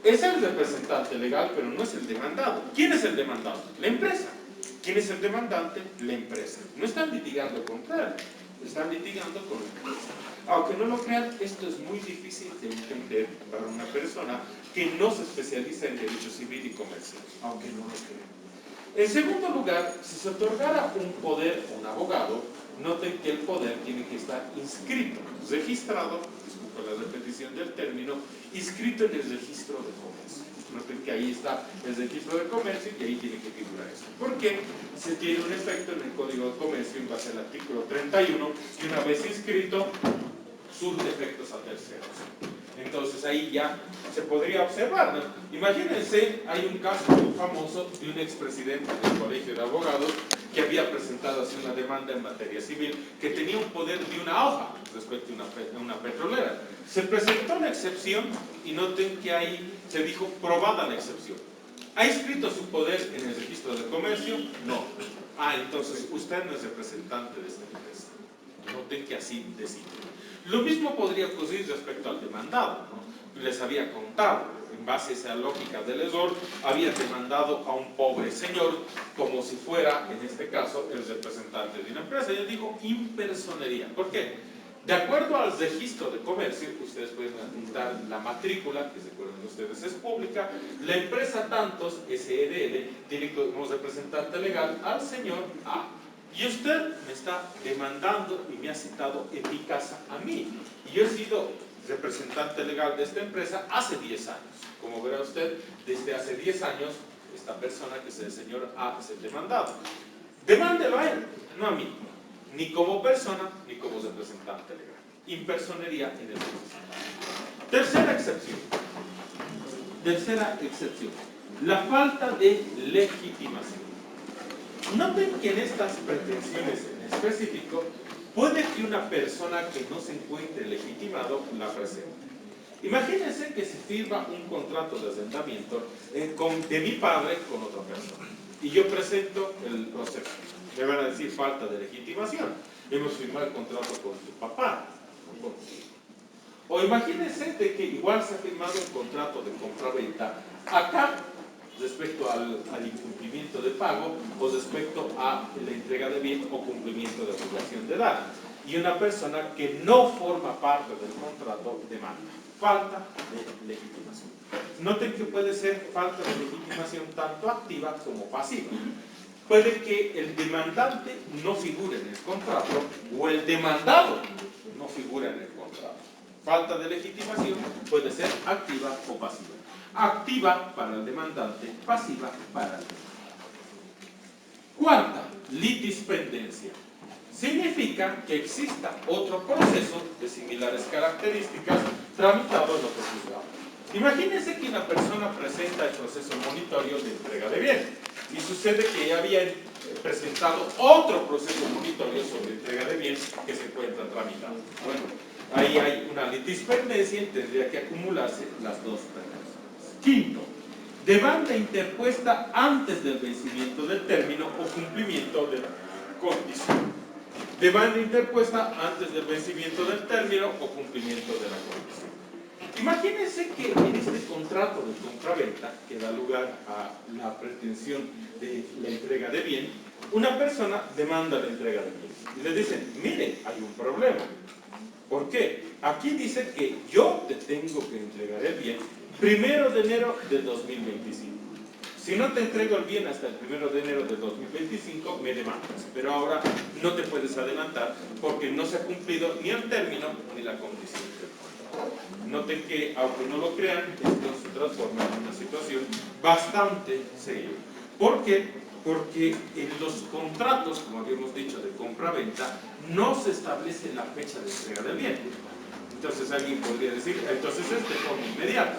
Es el representante legal, pero no es el demandado. ¿Quién es el demandado? La empresa. ¿Quién es el demandante? La empresa. No están litigando contra él, están litigando con la empresa. Aunque no lo crean, esto es muy difícil de entender para una persona que no se especializa en derecho civil y comercial, aunque no lo crean. En segundo lugar, si se otorgara un poder a un abogado, noten que el poder tiene que estar inscrito, registrado, disculpen la repetición del término, inscrito en el registro de comercio. Noten que ahí está el registro de comercio y ahí tiene que figurar eso. ¿Por qué? Se tiene un efecto en el Código de Comercio en base al artículo 31 y una vez inscrito, surte efectos a terceros. Entonces ahí ya se podría observar, ¿no? Imagínense, hay un caso muy famoso de un expresidente del Colegio de Abogados que había presentado así una demanda en materia civil que tenía un poder de una hoja respecto a una petrolera. Se presentó la excepción y noten que ahí se dijo probada la excepción. ¿Ha inscrito su poder en el registro de comercio? No. Entonces usted no es representante de esta empresa. Noten que así decide. Lo mismo podría ocurrir respecto al demandado, ¿no? Les había contado, en base a esa lógica del error, había demandado a un pobre señor como si fuera, en este caso, el representante de una empresa. Yo digo impersonería. ¿Por qué? De acuerdo al registro de comercio, ustedes pueden apuntar la matrícula, que recuerden ustedes es pública, la empresa tantos, SRL, tiene como representante legal al señor A. Y usted me está demandando y me ha citado en mi casa a mí. Y yo he sido representante legal de esta empresa hace 10 años. Como verá usted, desde hace 10 años, esta persona, que es el señor A, es el demandado. Demándelo a él, no a mí. Ni como persona, ni como representante legal. Impersonería en el proceso. Tercera excepción. Tercera excepción. La falta de legitimación. Noten que en estas pretensiones en específico, puede que una persona que no se encuentre legitimado la presente. Imagínense que se firma un contrato de arrendamiento de mi padre con otra persona. Y yo presento el proceso. Me van a decir falta de legitimación. Hemos firmado el contrato con tu papá. O imagínense de que igual se ha firmado un contrato de compra-venta acá, respecto al incumplimiento de pago o respecto a la entrega de bien o cumplimiento de obligación de edad. y una persona que no forma parte del contrato demanda. Falta de legitimación. Noten que puede ser falta de legitimación tanto activa como pasiva. Puede que el demandante no figure en el contrato o el demandado no figure en el contrato. Falta de legitimación puede ser activa o pasiva. Activa para el demandante, pasiva para el demandado. Cuarta, litispendencia. Significa que exista otro proceso de similares características tramitado en otro juzgado. Imagínense que una persona presenta el proceso monitorio de entrega de bienes y sucede que ya habían presentado otro proceso monitorio sobre entrega de bienes que se encuentra tramitado. Bueno, ahí hay una litispendencia y tendría que acumularse las dos pendencias. Quinto, demanda interpuesta antes del vencimiento del término o cumplimiento de la condición. Demanda interpuesta antes del vencimiento del término o cumplimiento de la condición. Imagínense que en este contrato de compraventa que da lugar a la pretensión de la entrega de bien, una persona demanda la entrega de bien y le dicen, mire, hay un problema. ¿Por qué? Aquí dice que yo te tengo que entregar el bien 1 de enero de 2025. Si no te entrego el bien hasta el 1 de enero de 2025, me demandas. Pero ahora no te puedes adelantar porque no se ha cumplido ni el término ni la condición del contrato. Noten que, aunque no lo crean, esto se transforma en una situación bastante seria. ¿Por qué? Porque en los contratos, como habíamos dicho, de compra-venta, no se establece la fecha de entrega del bien. Entonces alguien podría decir, entonces es de forma inmediata.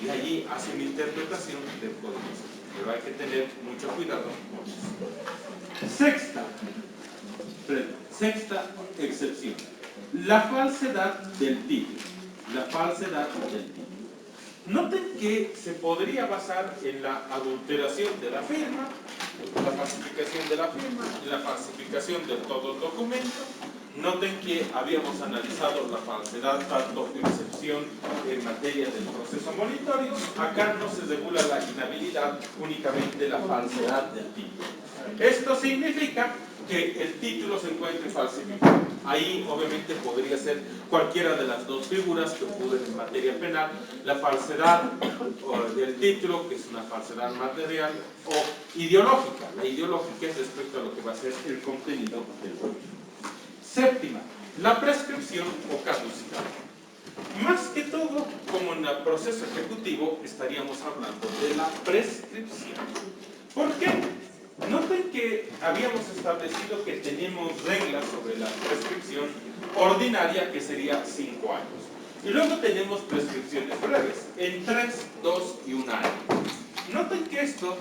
Y allí hace una interpretación de códigos. Pero hay que tener mucho cuidado con eso. Sexta excepción. La falsedad del título. La falsedad del título. Noten que se podría basar en la adulteración de la firma, la falsificación de la firma, la falsificación de todo el documento. Noten que habíamos analizado la falsedad tanto excepción en materia del proceso monitorio. Acá no se regula la inhabilidad, únicamente la falsedad del título. Esto significa que el título se encuentre falsificado. Ahí obviamente podría ser cualquiera de las dos figuras que ocurren en materia penal, la falsedad del título, que es una falsedad material, o ideológica. La ideológica es respecto a lo que va a ser el contenido del documento. Séptima, la prescripción o caducidad. Más que todo, como en el proceso ejecutivo, estaríamos hablando de la prescripción. ¿Por qué? Noten que habíamos establecido que tenemos reglas sobre la prescripción ordinaria, que sería 5 años. Y luego tenemos prescripciones breves, en 3, 2 y 1 año. Noten que esto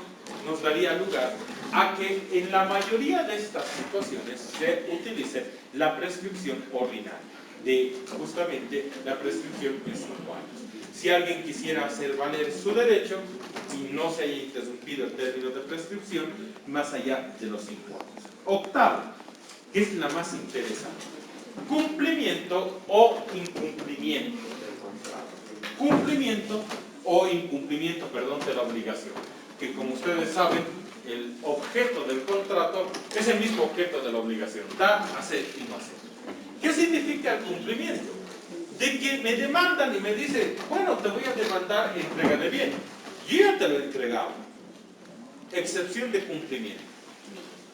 nos daría lugar a que en la mayoría de estas situaciones se utilice la prescripción ordinaria, de justamente la prescripción de 5 años. Si alguien quisiera hacer valer su derecho y no se haya interrumpido el término de prescripción más allá de los 5 años. Octavo, que es la más interesante. Cumplimiento o incumplimiento del contrato. Cumplimiento o incumplimiento, perdón, de la obligación. Que como ustedes saben, el objeto del contrato es el mismo objeto de la obligación. Da, hacer y no hacer. ¿Qué significa el cumplimiento? De que me demandan y me dicen, bueno, te voy a demandar entrega de bien. Yo ya te lo he entregado. Excepción de cumplimiento.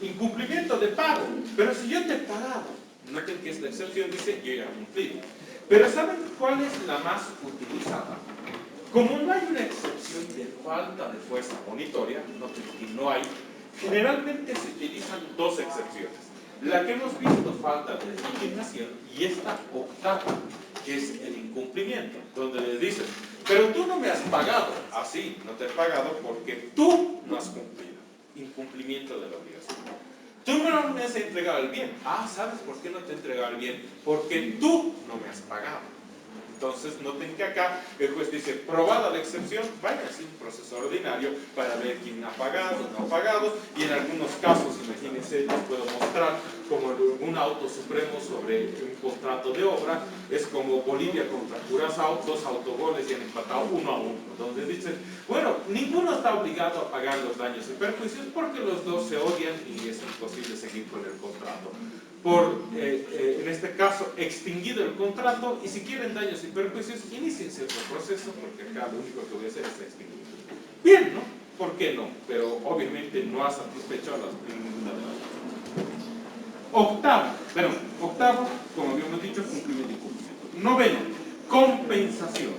Incumplimiento de pago. Pero si yo te he pagado, noten que esta excepción dice, yo ya he cumplido. Pero ¿saben cuál es la más utilizada? Como no hay una excepción de falta de fuerza monitoria, noten que no hay, generalmente se utilizan dos excepciones. La que hemos visto, falta de legitimación, y esta octava, que es el incumplimiento, donde le dicen, pero tú no me has pagado. Así, no te he pagado porque tú no has cumplido. Incumplimiento de la obligación. Tú no me has entregado el bien. Ah, ¿sabes por qué no te he entregado el bien? Porque tú no me has pagado. Entonces, noten que acá el juez dice, probada la excepción, vaya a hacer un proceso ordinario para ver quién ha pagado, no ha pagado, y en algunos casos, imagínense, les puedo mostrar como un auto supremo sobre un contrato de obra, es como Bolivia contra Curazao, 2 autogoles y han empatado 1-1, donde dicen, bueno, ninguno está obligado a pagar los daños y perjuicios porque los dos se odian y es imposible seguir con el contrato. por, en este caso, extinguido el contrato, y si quieren daños y perjuicios, iníciense otro proceso, porque acá lo único que voy a hacer es extinguir. Bien, ¿no? ¿Por qué no? Pero obviamente no ha satisfecho a ninguna de las dos. Octavo, como habíamos dicho, cumplimiento y cumplimiento. Noveno, compensación.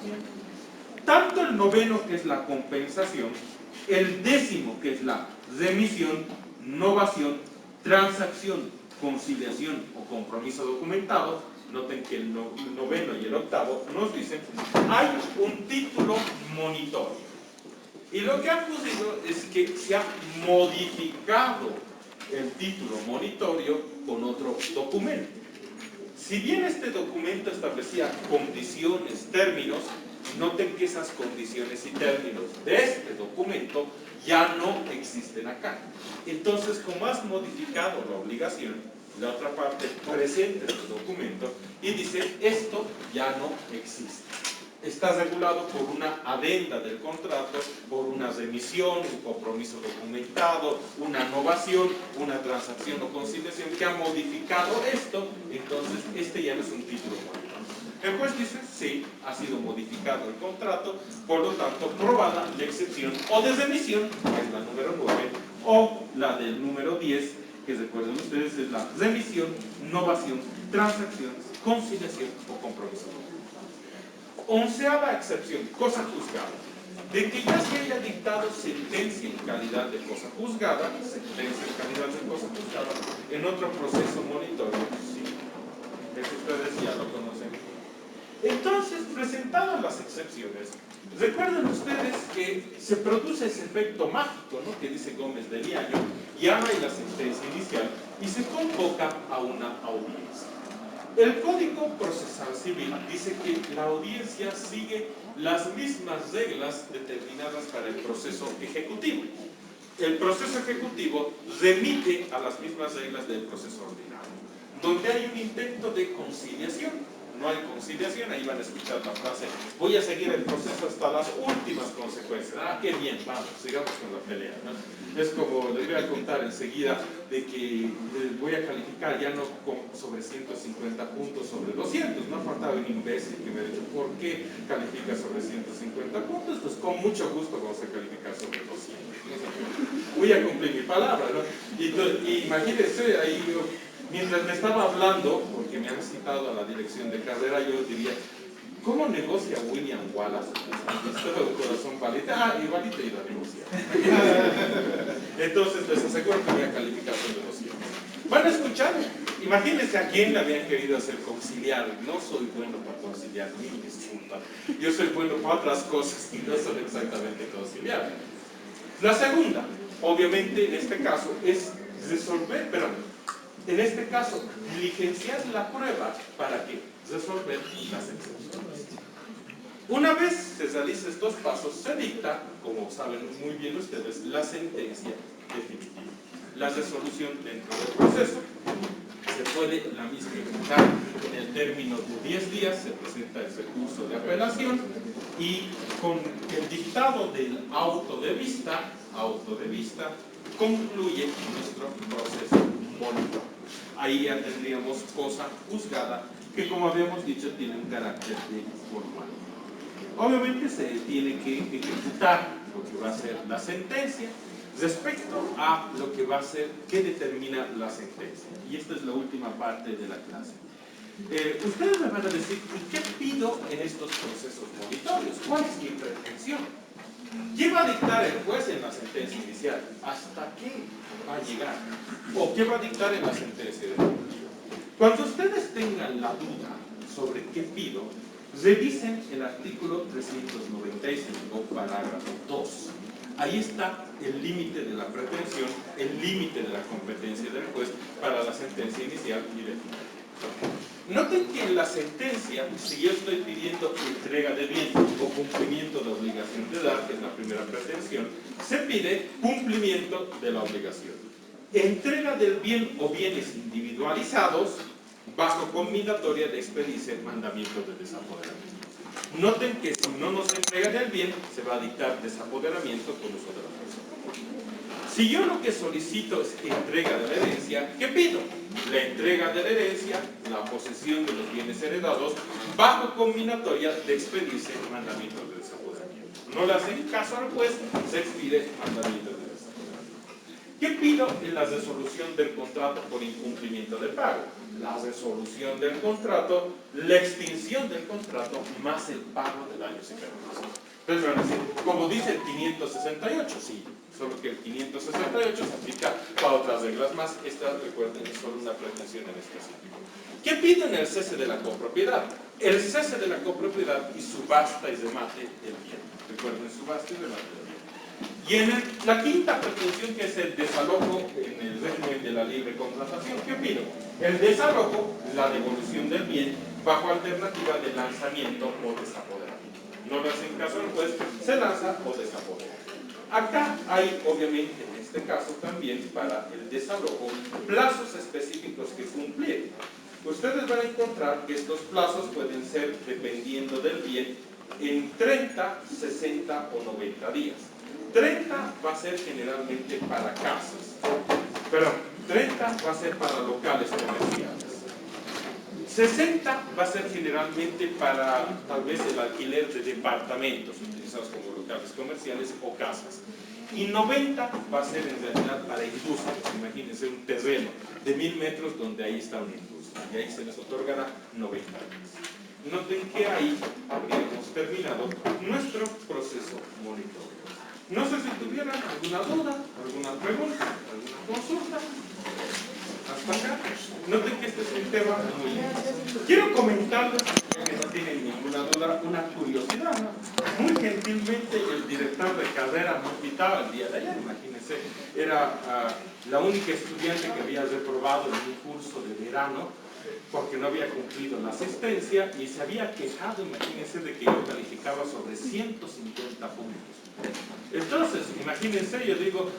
Tanto el noveno, que es la compensación, el décimo, que es la remisión, novación, transacción, conciliación o compromiso documentado, noten que el noveno y el octavo nos dicen, hay un título monitorio. Y lo que ha ocurrido es que se ha modificado el título monitorio con otro documento. Si bien este documento establecía condiciones, términos, noten que esas condiciones y términos de este documento ya no existen acá. Entonces, como has modificado la obligación, la otra parte presenta el documento y dice, esto ya no existe. Está regulado por una adenda del contrato, por una remisión, un compromiso documentado, una novación, una transacción o conciliación que ha modificado esto. Entonces este ya no es un título monitorio. El juez dice, sí, ha sido modificado el contrato, por lo tanto probada la excepción o de remisión, que es la número 9, o la del número 10, que recuerden ustedes es la remisión, novación, transacción, conciliación o compromiso documentado. Onceava excepción, cosa juzgada. De que ya se haya dictado sentencia en calidad de cosa juzgada, en otro proceso monitorio, sí. Eso ustedes ya lo conocen. Entonces, presentadas las excepciones, recuerden ustedes que se produce ese efecto mágico, ¿no?, que dice Gómez de Liaño, llama en la sentencia inicial y se convoca a una audiencia. El Código Procesal Civil dice que la audiencia sigue las mismas reglas determinadas para el proceso ejecutivo. El proceso ejecutivo remite a las mismas reglas del proceso ordinario, donde hay un intento de conciliación. No hay conciliación, ahí van a escuchar la frase, voy a seguir el proceso hasta las últimas consecuencias. Ah, qué bien, vamos, sigamos con la pelea, ¿no? Es como, les voy a contar enseguida de que les voy a calificar ya no sobre 150 puntos, sobre 200. No ha faltado un imbécil que me ha dicho, ¿por qué califica sobre 150 puntos? Pues con mucho gusto vamos a calificar sobre 200. Voy a cumplir mi palabra, ¿no? Y imagínense, ahí mientras me estaba hablando, porque me han citado a la dirección de carrera, yo diría, ¿cómo negocia William Wallace? Todo el corazón valita. Ah, igualito iba a negociar. Entonces les aseguro que voy a calificar sobre 200. Van a escuchar, imagínense a quién le habían querido hacer conciliar. No soy bueno para conciliar, mil disculpas. Yo soy bueno para otras cosas y no son exactamente conciliar. La segunda, obviamente en este caso, es resolver, en este caso, diligenciar la prueba para que resolver las excepciones. Una vez se realizan estos pasos, se dicta, como saben muy bien ustedes, la sentencia definitiva. La resolución dentro del proceso se puede la misma ejecutar en el término de 10 días, se presenta el recurso de apelación y con el dictado del auto de vista concluye nuestro proceso monitorio. Ahí ya tendríamos cosa juzgada que, como habíamos dicho, tiene un carácter de formal. Obviamente se tiene que ejecutar lo que va a ser la sentencia respecto a lo que va a ser, que determina la sentencia. Y esta es la última parte de la clase. Ustedes me van a decir, ¿y qué pido en estos procesos monitorios? ¿Cuál es mi pretensión? ¿Qué va a dictar el juez en la sentencia inicial? ¿Hasta qué va a llegar? ¿O qué va a dictar en la sentencia definitiva? Cuando ustedes tengan la duda sobre qué pido, revisen el artículo 395, parágrafo 2. Ahí está el límite de la pretensión, el límite de la competencia del juez para la sentencia inicial y definitiva. Noten que en la sentencia, si yo estoy pidiendo entrega de bien o cumplimiento de obligación de dar, que es la primera pretensión, se pide cumplimiento de la obligación. Entrega del bien o bienes individualizados bajo combinatoria de expedirse mandamientos de desapoderamiento. Noten que si no nos entregan el bien, se va a dictar desapoderamiento con uso de la fuerza. Si yo lo que solicito es entrega de la herencia, ¿qué pido? La entrega de la herencia, la posesión de los bienes heredados, bajo combinatoria de expedirse mandamientos de desapoderamiento. No le hacen caso al juez, se expide mandamientos de desapoderamiento. ¿Qué pido en la resolución del contrato por incumplimiento de pago? La resolución del contrato, la extinción del contrato, más el pago de daños y perjuicios. Entonces van a decir, como dice el 568, sí, solo que el 568 se aplica para otras reglas más. Esta, recuerden, es solo una pretensión en específico. ¿Qué pido en el cese de la copropiedad? El cese de la copropiedad y subasta y remate del bien. Recuerden, subasta y remate del bien. Y en la quinta pretensión, que es el desalojo en el régimen de la libre contratación, ¿qué pido? El desalojo, la devolución del bien, bajo alternativa de lanzamiento o desapoderamiento. No le hacen caso al juez, se lanza o desapodera. Acá hay, obviamente, en este caso también, para el desalojo, plazos específicos que cumplir. Ustedes van a encontrar que estos plazos pueden ser, dependiendo del bien, en 30, 60 o 90 días. 30 va a ser generalmente para casas. Perdón, 30 va a ser para locales comerciales. 60 va a ser generalmente para, tal vez, el alquiler de departamentos utilizados como locales comerciales o casas. Y 90 va a ser en realidad para industrias. Imagínense un terreno de 1000 metros donde ahí está una industria. Y ahí se les otorgará 90 días. Noten que ahí habríamos terminado nuestro proceso monitoreo. No sé si tuvieran alguna duda, alguna pregunta, alguna consulta. Hasta acá. Noten que este es un tema muy lindo. Quiero comentarles, que no tienen ninguna duda, una curiosidad, ¿no? Muy gentilmente el director de carrera me invitaba el día de ayer, imagínense, era la única estudiante que había reprobado en un curso de verano porque no había cumplido la asistencia y se había quejado, imagínense, de que yo calificaba sobre 150 puntos. Entonces, imagínense, yo digo,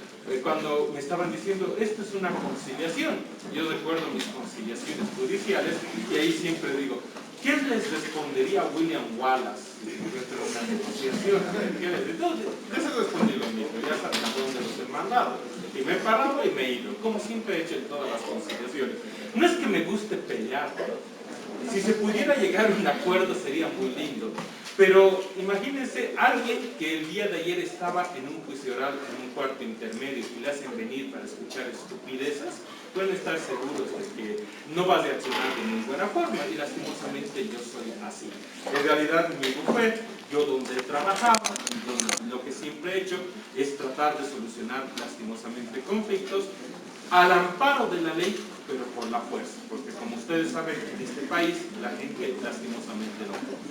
cuando me estaban diciendo, esto es una conciliación, yo recuerdo mis conciliaciones judiciales y ahí siempre digo, ¿qué les respondería William Wallace si encuentra una negociación? Entonces, les respondí lo mismo, ya saben a dónde los he mandado. Y me he parado y me he ido, como siempre he hecho en todas las conciliaciones. No es que me guste pelear, ¿no? Si se pudiera llegar a un acuerdo sería muy lindo. Pero imagínense alguien que el día de ayer estaba en un juicio oral, en un cuarto intermedio, y le hacen venir para escuchar estupideces, pueden estar seguros de que no va a reaccionar de ninguna forma, y lastimosamente yo soy así. En realidad mi bufete, yo donde he trabajado, lo que siempre he hecho es tratar de solucionar lastimosamente conflictos al amparo de la ley, pero por la fuerza, porque como ustedes saben, en este país la gente lastimosamente no cumple.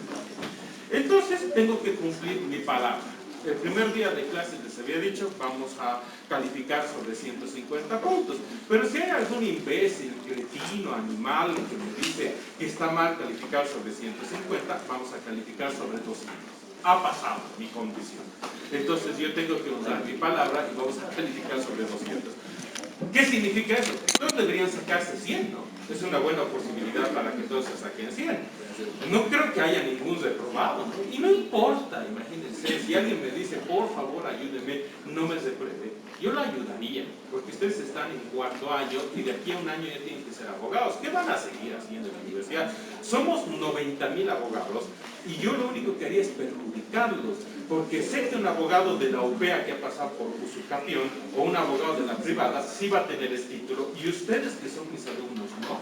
Entonces tengo que cumplir mi palabra. El primer día de clases les había dicho, vamos a calificar sobre 150 puntos. Pero si hay algún imbécil, cretino, animal que me dice que está mal calificar sobre 150, vamos a calificar sobre 200. Ha pasado mi condición. Entonces yo tengo que honrar mi palabra y vamos a calificar sobre 200. ¿Qué significa eso? Todos deberían sacarse 100, ¿no? Es una buena posibilidad para que todos se saquen 100. No creo que haya ningún reprobado, ¿no? Y no importa, imagínense, si alguien me dice, por favor ayúdeme, no me repruebe, yo lo ayudaría, porque ustedes están en cuarto año y de aquí a un año ya tienen que ser abogados. ¿Qué van a seguir haciendo en la universidad? Somos 90,000 abogados y yo lo único que haría es perjudicarlos, porque sé que un abogado de la UPEA que ha pasado por usucapión o un abogado de la privada sí va a tener el título, y ustedes que son mis alumnos, ¿no?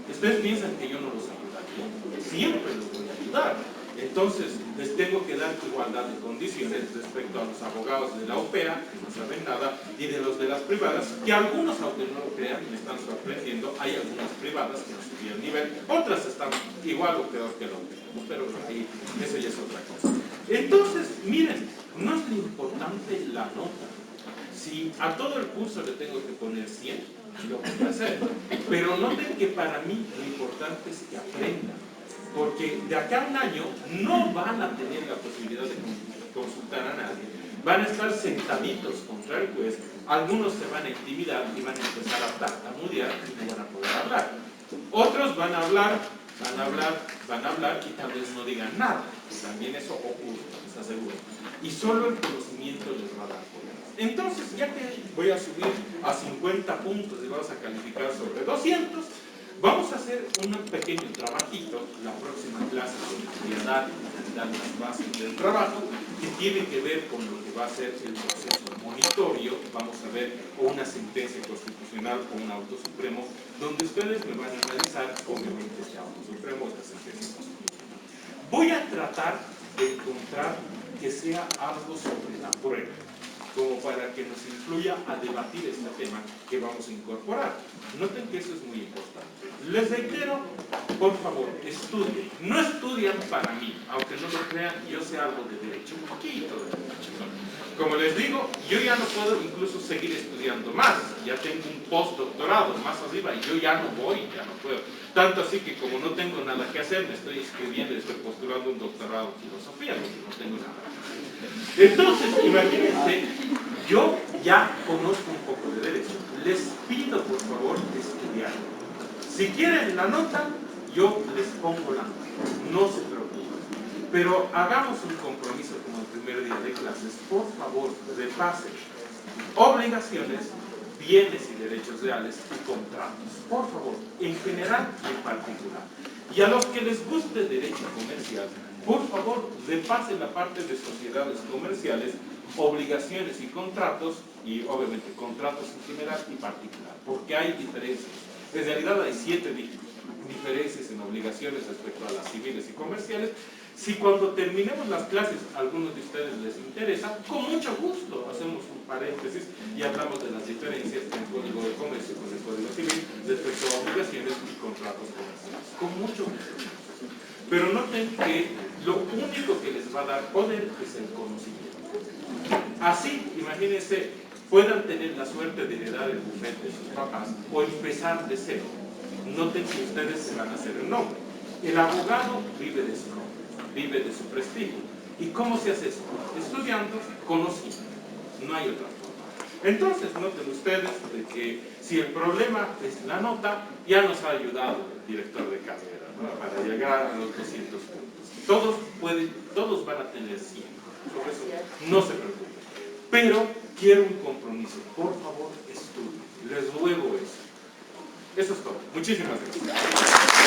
Ustedes piensan que yo no los ayudaría, siempre los voy a ayudar. Entonces, les tengo que dar igualdad de condiciones respecto a los abogados de la UPEA, que no saben nada, y de los de las privadas, que algunos, aunque no lo crean, me están sorprendiendo. Hay algunas privadas que no subían el nivel, otras están igual o peor que la UPEA, ¿no? Pero ahí, eso ya es otra cosa. Entonces, miren, no es lo importante la nota. Si a todo el curso le tengo que poner 100, lo voy a hacer. Pero noten que para mí lo importante es que aprendan. Porque de acá a un año no van a tener la posibilidad de consultar a nadie. Van a estar sentaditos contra el juez, algunos se van a intimidar y van a empezar a tartamudear y no van a poder hablar. Otros van a hablar y tal vez no digan nada. También eso ocurre, les aseguro. Y solo el conocimiento les va a dar poder. Entonces, ya que voy a subir a 50 puntos y vamos a calificar sobre 200, vamos a hacer un pequeño trabajito. La próxima clase voy a dar las bases del trabajo que tiene que ver con lo que va a ser el proceso monitorio. Vamos a ver o una sentencia constitucional o un auto supremo, donde ustedes me van a analizar, obviamente, este auto supremo, esta sentencia constitucional. Voy a tratar de encontrar que sea algo sobre la prueba, como para que nos influya a debatir este tema que vamos a incorporar. Noten que eso es muy importante. Les reitero, por favor, estudien. No estudian para mí, aunque no lo crean, yo sé algo de derecho, un poquito de derecho, ¿no? Como les digo, yo ya no puedo incluso seguir estudiando más. Ya tengo un postdoctorado más arriba y yo ya no voy, ya no puedo. Tanto así que como no tengo nada que hacer, me estoy inscribiendo y estoy postulando un doctorado en filosofía, porque no tengo nada. Entonces, imagínense, yo ya conozco un poco de derecho. Les pido, por favor, estudiar. Si quieren la nota, yo les pongo la nota. No se preocupen. Pero hagamos un compromiso como el primer día de clases. Por favor, repasen obligaciones, bienes y derechos reales y contratos. Por favor, en general y en particular. Y a los que les guste derecho comercial, por favor, repasen la parte de sociedades comerciales, obligaciones y contratos, y obviamente contratos en general y particular, porque hay diferencias. En realidad hay 7 diferencias en obligaciones respecto a las civiles y comerciales. Si cuando terminemos las clases a algunos de ustedes les interesa, con mucho gusto hacemos un paréntesis y hablamos de las diferencias del Código de Comercio con el Código Civil respecto a obligaciones y contratos comerciales. Con mucho gusto. Pero noten que lo único que les va a dar poder es el conocimiento. Así, imagínense, puedan tener la suerte de heredar el bufete de sus papás o empezar de cero. Noten que ustedes se van a hacer el nombre. El abogado vive de su nombre, vive de su prestigio. ¿Y cómo se hace eso? Estudiando, conociendo. No hay otra forma. Entonces, noten ustedes de que si el problema es la nota, ya nos ha ayudado el director de carrera, ¿no? Para llegar a los 200 puntos. Todos van a tener 100. Por eso no se preocupen. Pero quiero un compromiso. Por favor, estudien. Les ruego eso. Eso es todo. Muchísimas gracias.